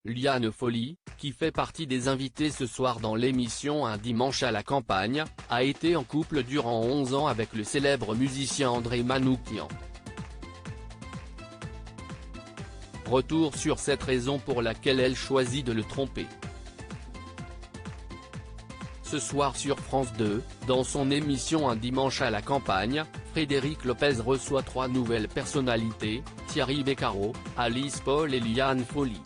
Liane Folly, qui fait partie des invités ce soir dans l'émission Un dimanche à la campagne, a été en couple durant 11 ans avec le célèbre musicien André Manoukian. Retour sur cette raison pour laquelle elle choisit de le tromper. Ce soir sur France 2, dans son émission Un dimanche à la campagne, Frédéric Lopez reçoit 3 nouvelles personnalités, Thierry Beccaro, Alice Paul et Liane Folly.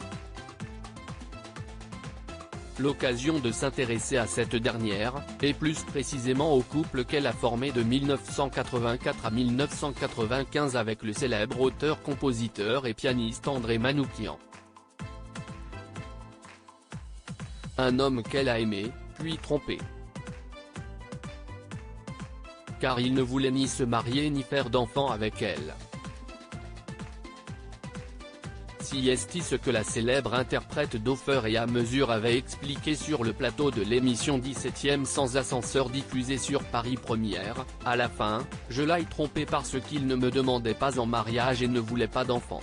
L'occasion de s'intéresser à cette dernière, et plus précisément au couple qu'elle a formé de 1984 à 1995 avec le célèbre auteur, compositeur et pianiste André Manoukian. Un homme qu'elle a aimé, puis trompé. Car il ne voulait ni se marier ni faire d'enfants avec elle. Si est ce que la célèbre interprète d'Au fur et à mesure avait expliqué sur le plateau de l'émission 17e sans ascenseur diffusée sur Paris Première, à la fin, je l'ai trompé parce qu'il ne me demandait pas en mariage et ne voulait pas d'enfant.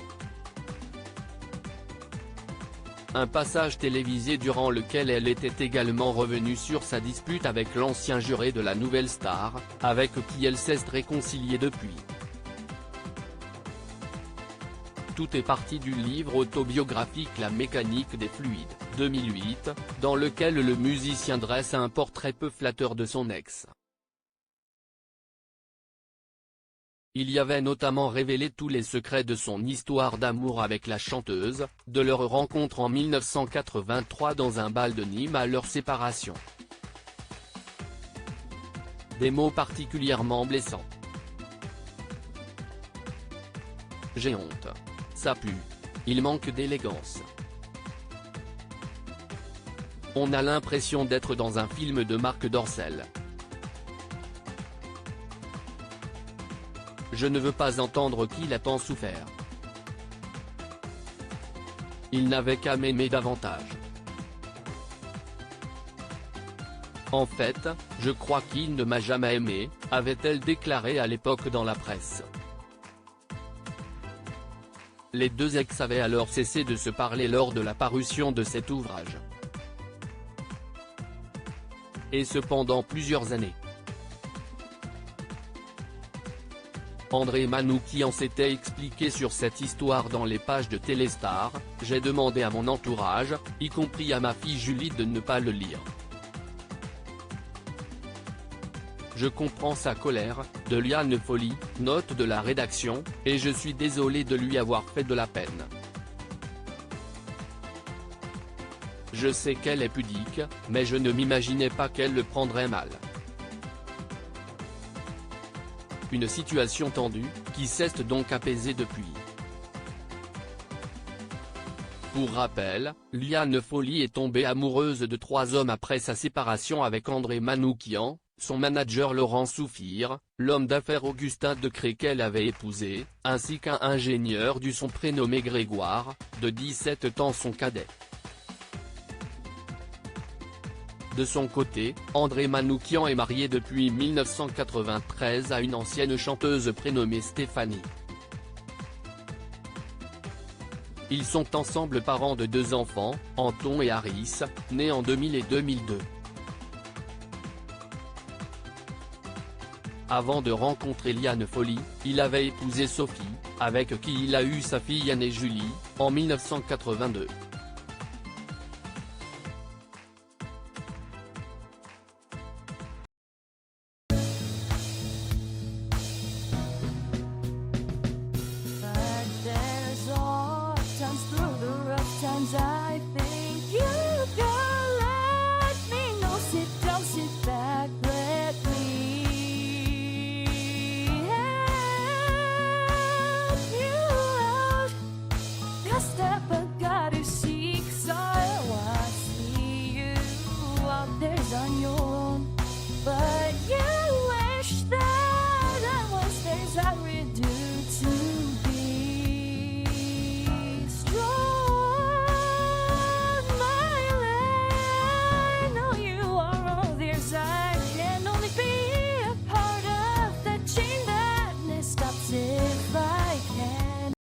Un passage télévisé durant lequel elle était également revenue sur sa dispute avec l'ancien juré de la Nouvelle Star, avec qui elle s'est réconciliée depuis. Tout est parti du livre autobiographique La mécanique des fluides, 2008, dans lequel le musicien dresse un portrait peu flatteur de son ex. Il y avait notamment révélé tous les secrets de son histoire d'amour avec la chanteuse, de leur rencontre en 1983 dans un bal de Nîmes à leur séparation. Des mots particulièrement blessants. J'ai honte. Ça pue. Il manque d'élégance. On a l'impression d'être dans un film de Marc Dorcel. Je ne veux pas entendre qu'il a tant souffert. Il n'avait qu'à m'aimer davantage. En fait, je crois qu'il ne m'a jamais aimé, avait-elle déclaré à l'époque dans la presse. Les deux ex avaient alors cessé de se parler lors de la parution de cet ouvrage. Et cependant plusieurs années. André Manoukian s'était expliqué sur cette histoire dans les pages de Téléstar, j'ai demandé à mon entourage, y compris à ma fille Julie de ne pas le lire. Je comprends sa colère, de Liane Folly, note de la rédaction, et je suis désolé de lui avoir fait de la peine. Je sais qu'elle est pudique, mais je ne m'imaginais pas qu'elle le prendrait mal. Une situation tendue, qui s'est donc apaisée depuis. Pour rappel, Liane Folly est tombée amoureuse de 3 hommes après sa séparation avec André Manoukian, son manager Laurent Souffire, l'homme d'affaires Augustin Decré qu'elle avait épousé, ainsi qu'un ingénieur du son prénommé Grégoire, de 17 ans son cadet. De son côté, André Manoukian est marié depuis 1993 à une ancienne chanteuse prénommée Stéphanie. Ils sont ensemble parents de 2 enfants, Anton et Harris, nés en 2000 et 2002. Avant de rencontrer Liane Folly, il avait épousé Sophie, avec qui il a eu sa fille aînée Julie, en 1982.